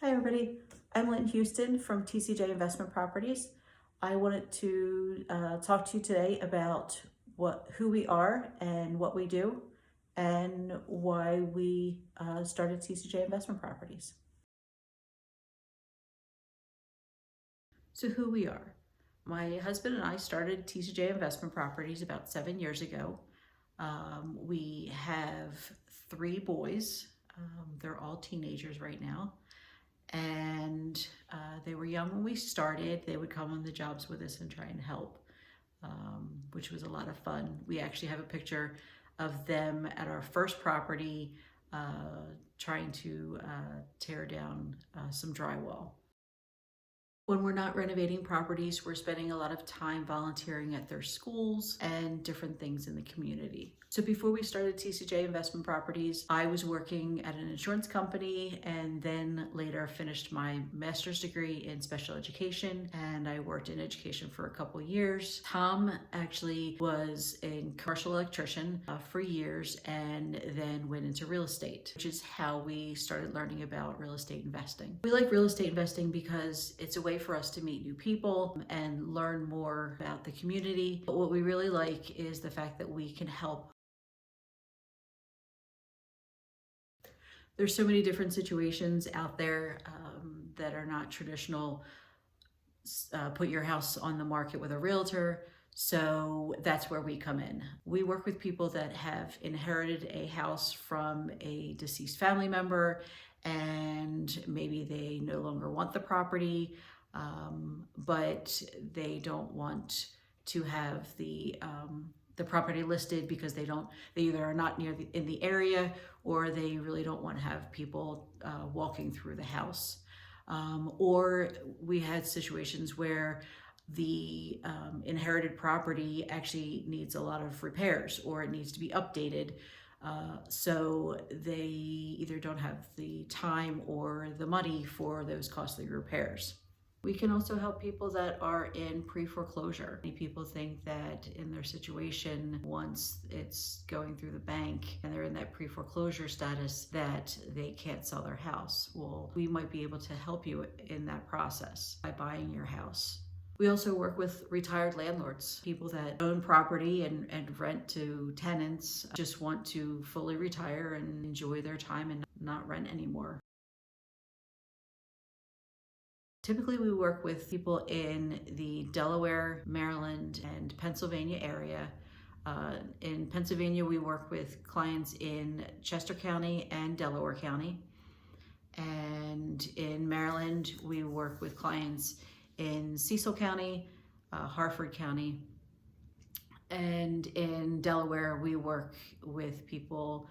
Hi everybody, I'm Lynn Houston from TCJ Investment Properties. I wanted to talk to you today about who we are and what we do and why we started TCJ Investment Properties. So who we are. My husband and I started TCJ Investment Properties about 7 years ago. We have 3 boys. They're all teenagers right now. And they were young when we started. They would come on the jobs with us and try and help, which was a lot of fun. We actually have a picture of them at our first property trying to tear down some drywall. When we're not renovating properties, we're spending a lot of time volunteering at their schools and different things in the community. So before we started TCJ Investment Properties, I was working at an insurance company and then later finished my master's degree in special education, and I worked in education for a couple years. Tom actually was a commercial electrician for years and then went into real estate, which is how we started learning about real estate investing. We like real estate investing because it's a way for us to meet new people and learn more about the community. But what we really like is the fact that we can help. There's so many different situations out there that are not traditional. Put your house on the market with a realtor. So that's where we come in. We work with people that have inherited a house from a deceased family member and maybe they no longer want the property, but they don't want to have the property listed because they either are not in the area or they really don't want to have people walking through the house. Or we had situations where the inherited property actually needs a lot of repairs or it needs to be updated. So they either don't have the time or the money for those costly repairs. We can also help people that are in pre-foreclosure. Many people think that in their situation, once it's going through the bank and they're in that pre-foreclosure status, that they can't sell their house. Well, we might be able to help you in that process by buying your house. We also work with retired landlords, people that own property and rent to tenants, just want to fully retire and enjoy their time and not rent anymore. Typically, we work with people in the Delaware, Maryland, and Pennsylvania area. In Pennsylvania, we work with clients in Chester County and Delaware County. And in Maryland, we work with clients in Cecil County, Harford County. And in Delaware, we work with people,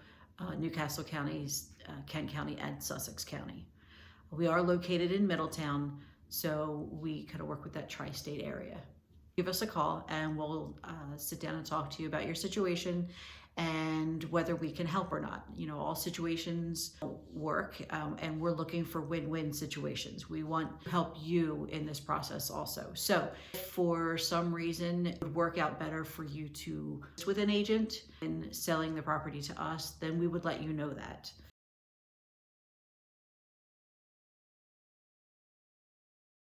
Newcastle counties, Kent County, and Sussex County. We are located in Middletown, so we kind of work with that tri-state area. Give us a call and we'll sit down and talk to you about your situation and whether we can help or not. You know, all situations work and we're looking for win-win situations. We want to help you in this process also. So if for some reason it would work out better for you to with an agent and selling the property to us, then we would let you know that.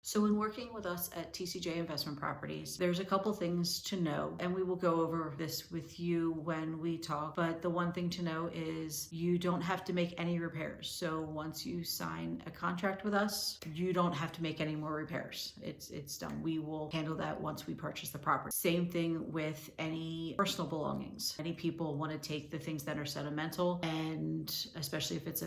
So when working with us at TCJ Investment Properties, there's a couple things to know, and we will go over this with you when we talk. But the one thing to know is you don't have to make any repairs. So once you sign a contract with us, you don't have to make any more repairs. It's done. We will handle that once we purchase the property. Same thing with any personal belongings. Many people want to take the things that are sentimental, and especially if it's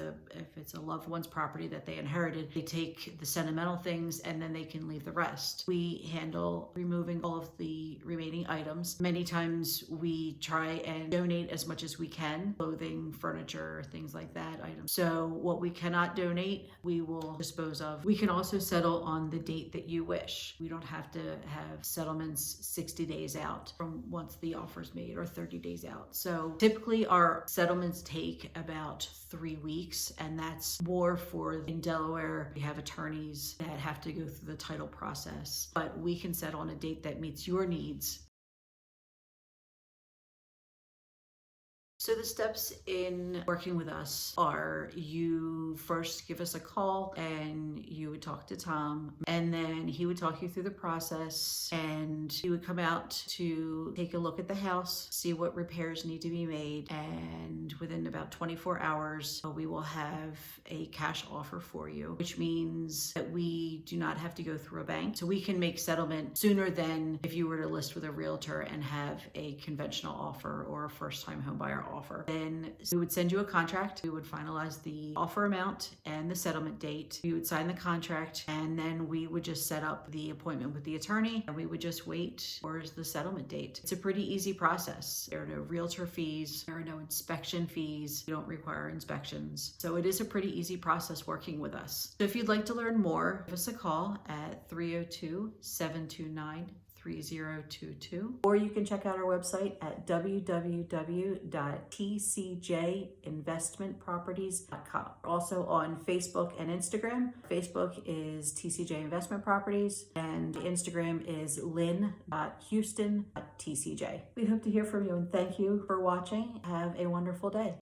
a loved one's property that they inherited, they take the sentimental things and then they can leave the rest. We handle removing all of the remaining items. Many times we try and donate as much as we can, clothing, furniture, things like that, items. So what we cannot donate, we will dispose of. We can also settle on the date that you wish. We don't have to have settlements 60 days out from once the offer is made or 30 days out. So typically our settlements take about 3 weeks, and that's more for in Delaware. We have attorneys that have to go through the title process, but we can settle on a date that meets your needs. So the steps in working with us are you first give us a call and you would talk to Tom, and then he would talk you through the process, and he would come out to take a look at the house, see what repairs need to be made, and within about 24 hours we will have a cash offer for you, which means that we do not have to go through a bank. So we can make settlement sooner than if you were to list with a realtor and have a conventional offer or a first-time home buyer offer. Then we would send you a contract. We would finalize the offer amount and the settlement date. We would sign the contract, and then we would just set up the appointment with the attorney, and we would just wait for the settlement date. It's a pretty easy process. There are no realtor fees. There are no inspection fees. You don't require inspections. So it is a pretty easy process working with us. So if you'd like to learn more, give us a call at 302-729-3022, or you can check out our website at www.tcjinvestmentproperties.com. Also on Facebook and Instagram. Facebook is TCJ Investment Properties, and Instagram is lynn.houston.tcj. We hope to hear from you, and thank you for watching. Have a wonderful day.